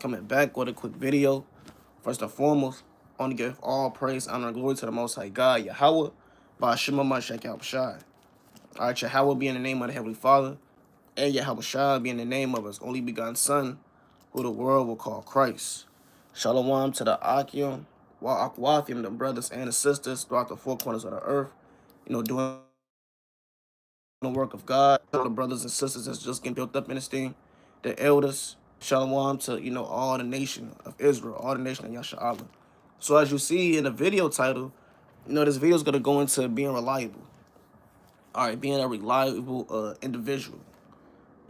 Coming back with a quick video. First and foremost, I want to give all praise, honor, and glory to the Most High God, Yahweh, by Shema Mashak Shai. All right, Yahweh be in the name of the Heavenly Father, and Yahweh Shai be in the name of His only begotten Son, who the world will call Christ. Shalom to the Akim, Wa Akwathim, the brothers and the sisters throughout the four corners of the earth, doing the work of God. The brothers and sisters that's just getting built up in this thing, the elders. Shalom to, all the nation of Israel, all the nation of Yasha'Allah. So as you see in the video title, this video is going to go into being reliable. All right, being a reliable individual.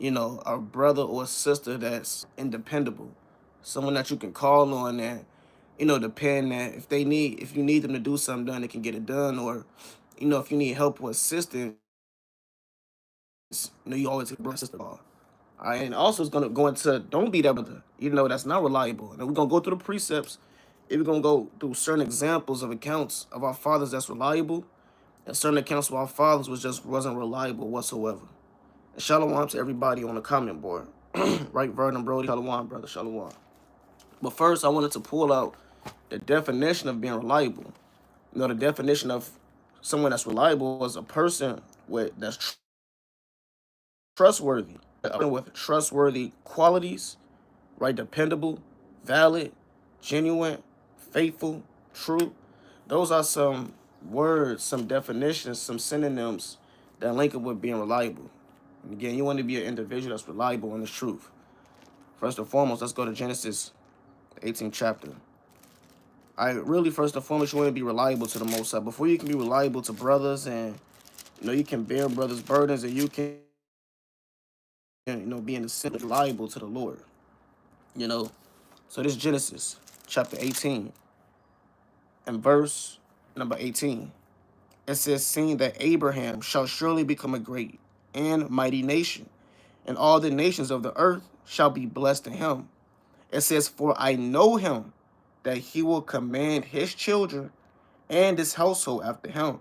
A brother or a sister that's independable. Someone that you can call on and, depend that if you need them to do something done, they can get it done. Or, if you need help or assistance, you always get a sister call. All right, and also it's gonna go into don't be that brother, that's not reliable. And we're gonna go through the precepts. And we're gonna go through certain examples of accounts of our fathers that's reliable, and certain accounts of our fathers wasn't reliable whatsoever. And shalom to everybody on the comment board. Right, Vernon Brody, shalom, brother, shalom. But first, I wanted to pull out the definition of being reliable. The definition of someone that's reliable is a person that's trustworthy, with trustworthy qualities, right? Dependable, valid, genuine, faithful, true. Those are some words, some definitions, some synonyms that link up with being reliable. And again, you want to be an individual that's reliable in the truth. First and foremost, let's go to Genesis, 18th chapter. First and foremost, you want to be reliable to the Most High. Before you can be reliable to brothers and, you can bear brothers' burdens and you can, be in the sense reliable to the Lord. So this is Genesis chapter 18 and verse number 18. It says, seeing that Abraham shall surely become a great and mighty nation, and all the nations of the earth shall be blessed in him. It says, for I know him, that he will command his children and his household after him,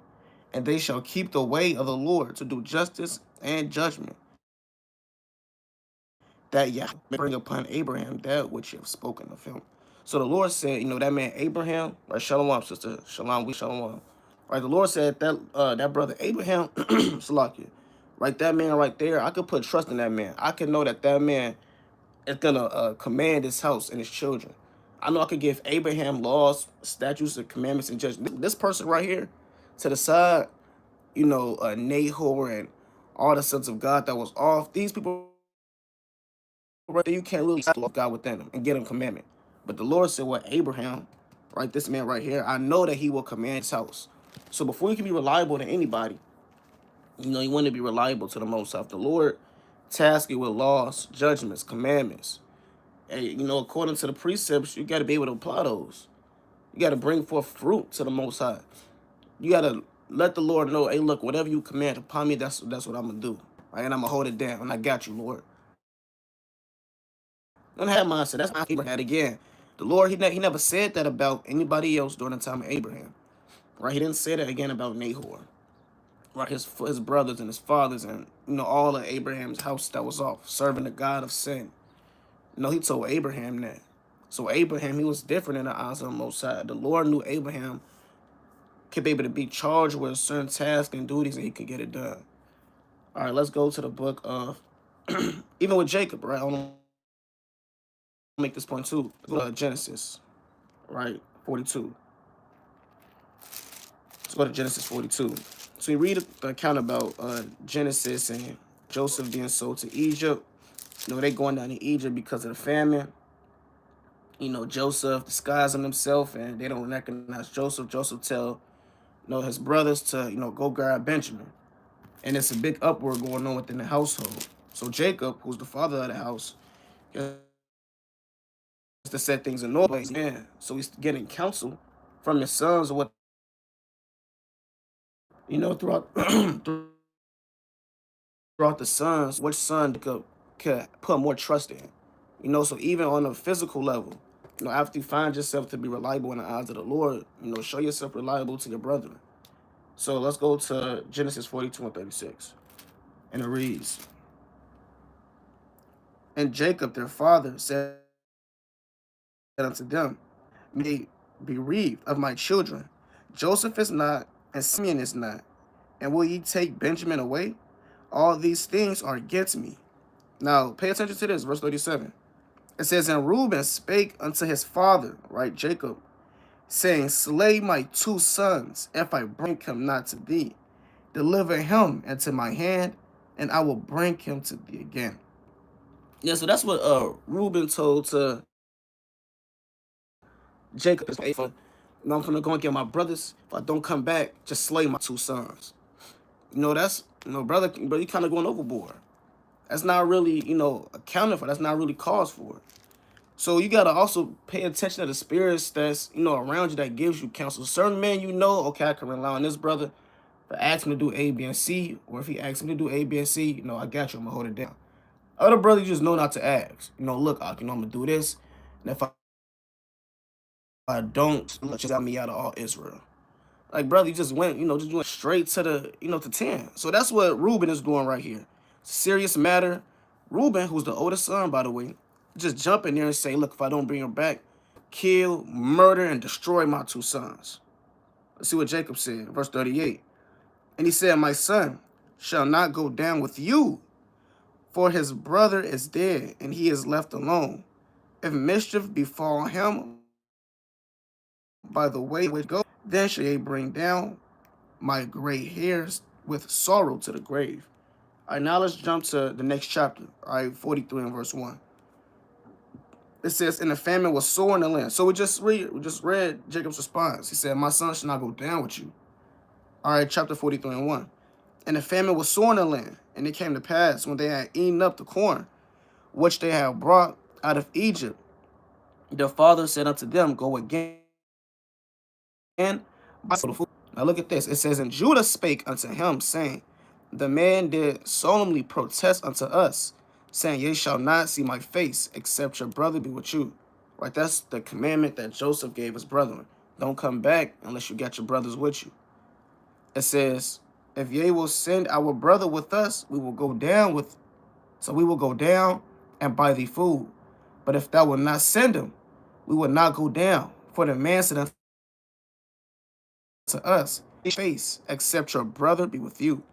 and they shall keep the way of the Lord to do justice and judgment, that Yahweh may bring upon Abraham that which you have spoken of him. So the Lord said, that man Abraham, right? Shalom, sister. Shalom, shalom. Right, the Lord said that brother Abraham, Salakia, right, that man right there, I could put trust in that man. I can know that man is gonna command his house and his children. I know I could give Abraham laws, statutes, and commandments and judgment. This person right here, to the side, Nahor and all the sons of God that was off. These people right there, you can't really love God within them and get him commandment. But the Lord said, well, Abraham, right, this man right here, I know that he will command his house. So before you can be reliable to anybody, you want to be reliable to the Most High. The Lord task you with laws, judgments, commandments. And, according to the precepts, you got to be able to apply those. You got to bring forth fruit to the Most High. You got to let the Lord know, hey, look, whatever you command upon me, that's what I'm going to do. Right? And I'm going to hold it down. And I got you, Lord. Don't have mindset. That's not Abraham. Again, the Lord, he never said that about anybody else during the time of Abraham. Right? He didn't say that again about Nahor. Right? His brothers and his fathers and, all of Abraham's house that was off, serving the God of sin. He told Abraham that. So Abraham, he was different in the eyes of the Most High. The Lord knew Abraham could be able to be charged with certain tasks and duties and he could get it done. All right, let's go to the book of, even with Jacob, right? I want to make this point too. Genesis, right? 42. Let's go to Genesis 42. So you read the account about Genesis and Joseph being sold to Egypt. They going down to Egypt because of the famine. Joseph disguising himself and they don't recognize Joseph. Joseph tell, his brothers to, go grab Benjamin. And it's a big uproar going on within the household. So Jacob, who's the father of the house, has to set things in order. Yeah. So he's getting counsel from his sons, what throughout throughout the sons, which son could put more trust in. So even on a physical level, after you find yourself to be reliable in the eyes of the Lord, show yourself reliable to your brethren. So let's go to Genesis 42 and 36. And it reads, and Jacob, their father, said unto them, may be bereaved of my children. Joseph is not, and Simeon is not. And will ye take Benjamin away? All these things are against me. Now, pay attention to this, verse 37. It says, and Reuben spake unto his father, right, Jacob, saying, slay my two sons, if I bring him not to thee. Deliver him into my hand, and I will bring him to thee again. Yeah, so that's what Reuben told to Jacob. Hey, I'm gonna go and get my brothers. If I don't come back, just slay my two sons. That's brother, you kind of going overboard. That's not really, accounted for. That's not really cause for it. So you gotta also pay attention to the spirits that's around you that gives you counsel. Certain men, okay, I can rely on this brother. If I ask him to do A, B, and C, or if he asks me to do A, B, and C, I got you. I'm gonna hold it down. Other brothers just know not to ask. Look, I'm gonna do this, and if I don't, just got me out of all Israel. Like, brother, you just went straight to the, to 10. So that's what Reuben is doing right here. Serious matter. Reuben, who's the oldest son, by the way, just jump in there and say, look, if I don't bring him back, kill, murder, and destroy my two sons. Let's see what Jacob said, verse 38. And he said, my son shall not go down with you, for his brother is dead, and he is left alone. If mischief befall him by the way which go, then shall ye bring down my gray hairs with sorrow to the grave. All right, now let's jump to the next chapter. All right, 43 and verse 1. It says, and the famine was sore in the land. So we just read Jacob's response. He said, my son shall not go down with you. All right, chapter 43 and 1. And the famine was sore in the land, and it came to pass when they had eaten up the corn, which they had brought out of Egypt, their father said unto them, go again. Now look at this. It says, and Judah spake unto him, saying, the man did solemnly protest unto us, saying, ye shall not see my face, except your brother be with you. Right? That's the commandment that Joseph gave his brethren. Don't come back unless you got your brothers with you. It says, if ye will send our brother with us, we will go down with. So we will go down and buy thee food. But if thou wilt not send him, we will not go down. For the man said unto us, face, except your brother be with you.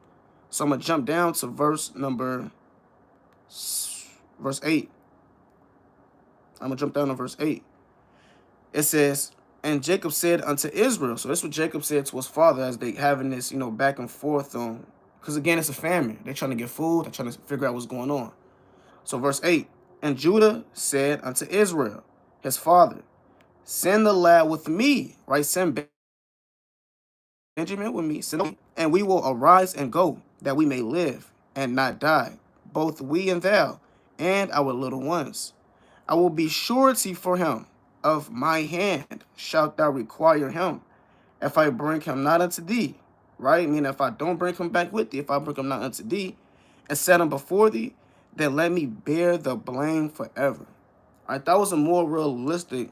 So I'm going to jump down to verse 8. I'm going to jump down to verse 8. It says, and Jacob said unto Israel. So this is what Jacob said to his father as they having this, back and forth on. Because again, it's a famine. They're trying to get food. They're trying to figure out what's going on. So verse 8. And Judah said unto Israel, his father, send the lad with me. Right? Send Benjamin with me. And we will arise and go, that we may live and not die, both we and thou, and our little ones. I will be surety for him. Of my hand shalt thou require him, if I bring him not unto thee. Right? I mean, if I don't bring him back with thee, if I bring him not unto thee, and set him before thee, then let me bear the blame forever. All right, that was a more realistic,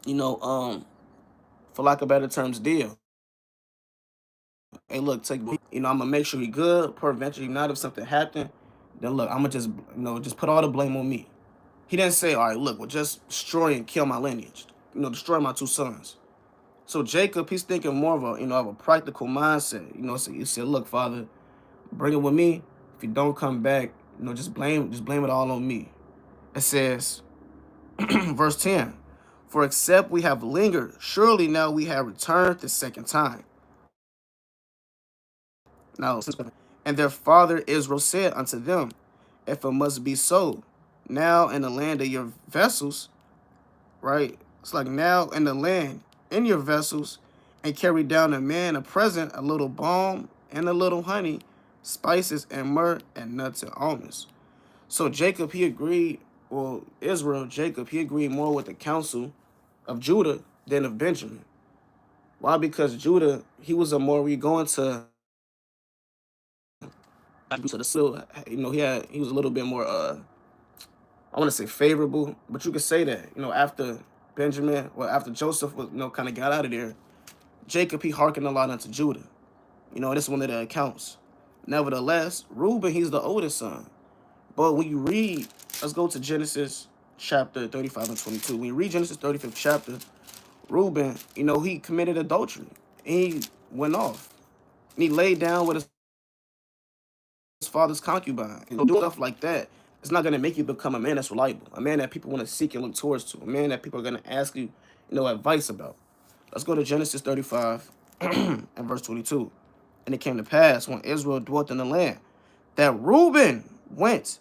for lack of better terms, deal. Hey, look, take, I'm gonna make sure he good. Eventually, not if something happened, then look, I'm gonna just, just put all the blame on me. He didn't say, all right, look, well, just destroy and kill my lineage. Destroy my two sons. So Jacob, he's thinking more of a practical mindset. So he said, look, father, bring it with me. If you don't come back, just blame it all on me. It says, verse 10, for except we have lingered, surely now we have returned the second time. Now, and their father Israel said unto them, if it must be so, now in the land of your vessels, right? It's like now in the land, in your vessels, and carry down a man a present, a little balm and a little honey, spices and myrrh and nuts and almonds. So Jacob, he agreed, well, Israel, Jacob, he agreed more with the counsel of Judah than of Benjamin. Why? Because Judah, he was he was a little bit more I want to say favorable, but you could say that, after after Joseph was, kind of got out of there, Jacob, he hearkened a lot unto Judah. This is one of the accounts. Nevertheless, Reuben, he's the oldest son. But when you read, let's go to Genesis chapter 35 and 22. When you read Genesis 35th chapter, Reuben, he committed adultery. He went off. And he laid down with his father's concubine. And doing stuff like that, it's not going to make you become a man that's reliable, a man that people want to seek and look towards to, a man that people are going to ask you, advice about. Let's go to Genesis 35 and verse 22. And it came to pass when Israel dwelt in the land that Reuben went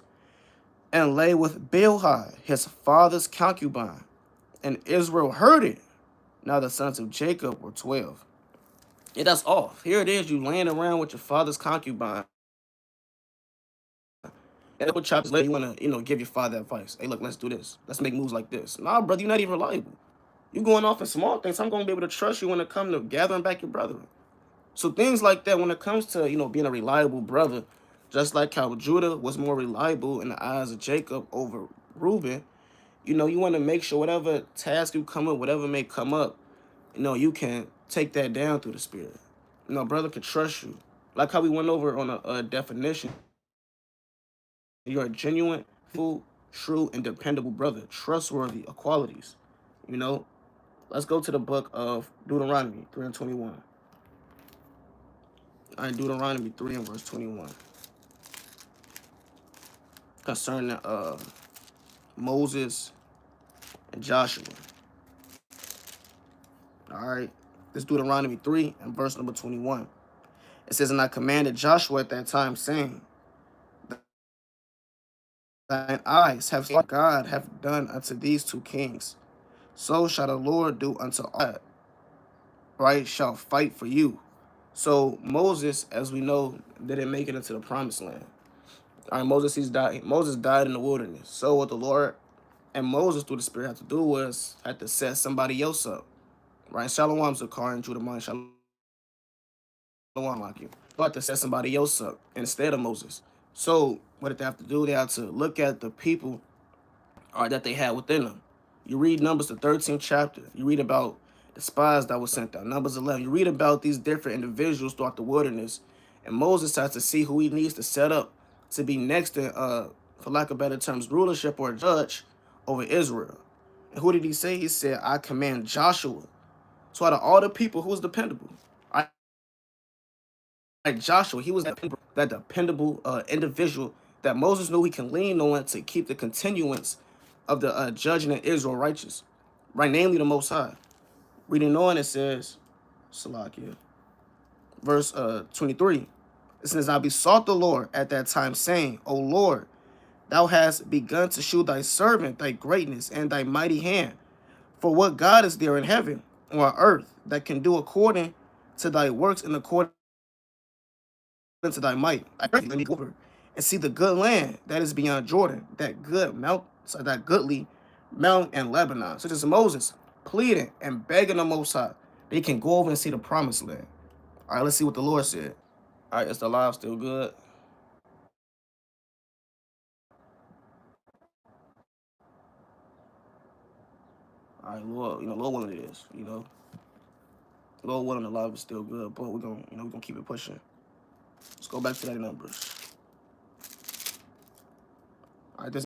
and lay with Bilhah, his father's concubine. And Israel heard it. Now the sons of Jacob were 12. Yeah, that's off. Here it is, you laying around with your father's concubine. And a couple chapters later, you want to, give your father advice. Hey, look, let's do this. Let's make moves like this. Nah, brother, you're not even reliable. You going off in small things. I'm going to be able to trust you when it comes to gathering back your brethren. So things like that, when it comes to, being a reliable brother, just like how Judah was more reliable in the eyes of Jacob over Reuben, you want to make sure whatever task you come up, whatever may come up, you can take that down through the spirit. Brother can trust you. Like how we went over on a definition. You're a genuine, full, true, and dependable brother. Trustworthy qualities. Let's go to the book of Deuteronomy 3 and 21. All right, Deuteronomy 3 and verse 21. Concerning Moses and Joshua. All right, this Deuteronomy 3 and verse number 21. It says, and I commanded Joshua at that time, saying, thine eyes have what God hath done unto these two kings. So shall the Lord do unto all, right, shall fight for you. So Moses, as we know, didn't make it into the promised land. All right, Moses died in the wilderness. So what the Lord and Moses through the Spirit had to do was had to set somebody else up. Right? Shalom Zakar and Judah Man, Shalom like you. But to set somebody else up instead of Moses. So what did they have to do? They had to look at the people that they had within them. You read Numbers, the 13th chapter. You read about the spies that were sent out. Numbers 11. You read about these different individuals throughout the wilderness. And Moses has to see who he needs to set up to be next to, for lack of better terms, rulership or judge over Israel. And who did he say? He said, I command Joshua. So out of all the people, who was dependable? Joshua, he was that dependable individual that Moses knew he can lean on to keep the continuance of the judging of Israel righteous, right? Namely, the Most High. Reading on, it says, Salakia, verse 23. It says, I besought the Lord at that time, saying, O Lord, thou hast begun to shew thy servant thy greatness and thy mighty hand. For what God is there in heaven or on earth that can do according to thy works and according to thy might? Let me go over and see the good land that is beyond Jordan, that goodly mount and Lebanon. So this is Moses pleading and begging the Most High they can go over and see the promised land. All right, let's see what the Lord said. All right, is the live still good? All right, Lord, Lord willing it is, Lord willing the live is still good, but we're gonna keep it pushing. Let's go back to that Numbers.